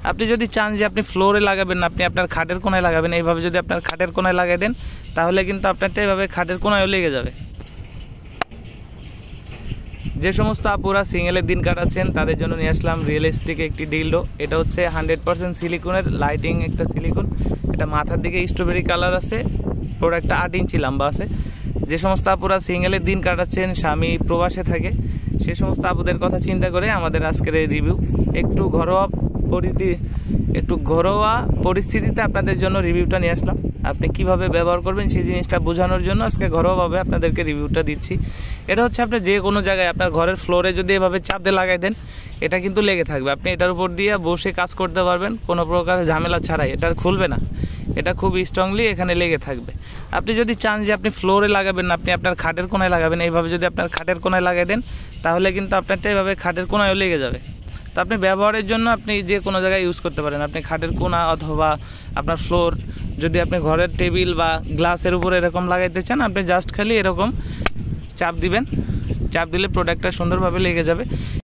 আপনি যদি চান যে আপনি ফ্লোরে লাগাবেন না, আপনি আপনার খাটের কোনায় লাগাবেন, এইভাবে যদি আপনার খাটের কোনায় লাগিয়ে দেন তাহলে কিন্তু আপনারটা এইভাবে খাটের কোনায়ও লেগে যাবে। যে সমস্ত আপুরা সিঙ্গেলের দিন কাটাচ্ছেন তাদের জন্য নিয়ে আসলাম রিয়েলিস্টিক একটি ডিলডো। এটা হচ্ছে 100% সিলিকনের, লাইটিং একটা সিলিকন। এটা মাথার দিকে স্ট্রবেরি কালার আছে, প্রোডাক্টটা 8 ইঞ্চি লম্বা আছে। যে সমস্ত আপুরা সিঙ্গেলের দিন কাটাচ্ছেন, স্বামী প্রবাসে থাকে, সে সমস্ত আপুদের কথা চিন্তা করে আমাদের আজকের এই রিভিউ। একটু ঘরোয়া পরিস্থিতিতে আপনাদের জন্য রিভিউটা নিয়ে আসলাম। আপনি কিভাবে ব্যবহার করবেন সেই জিনিসটা বোঝানোর জন্য আজকে ঘরোয়াভাবে আপনাদেরকে রিভিউটা দিচ্ছি। এটা হচ্ছে আপনি যে কোনো জায়গায় আপনার ঘরের ফ্লোরে যদি এভাবে চাপ দিয়ে লাগাই দেন এটা কিন্তু লেগে থাকবে। আপনি এটার উপর দিয়ে বসে কাজ করতে পারবেন কোনো প্রকার ঝামেলা ছাড়াই, এটা খুলবে না, এটা খুব স্ট্রংলি এখানে লেগে থাকবে। আপনি যদি চান যে আপনি ফ্লোরে লাগাবেন না, আপনি আপনার খাটের কোনায় লাগাবেন, এইভাবে যদি আপনার খাটের কোনায় লাগিয়ে দেন তাহলে কিন্তু আপনারটা এইভাবে খাটের কোনায়ও লেগে যাবে। তো আপনি ব্যবহারের জন্য আপনি যে কোনো জায়গায় ইউজ করতে পারেন। আপনি খাটের কোনা অথবা আপনার ফ্লোর, যদি আপনি ঘরের টেবিল বা গ্লাসের উপরে এরকম লাগাইতে চান, আপনি জাস্ট খালি এরকম চাপ দিবেন, চাপ দিলে প্রোডাক্টটা সুন্দরভাবে লেগে যাবে।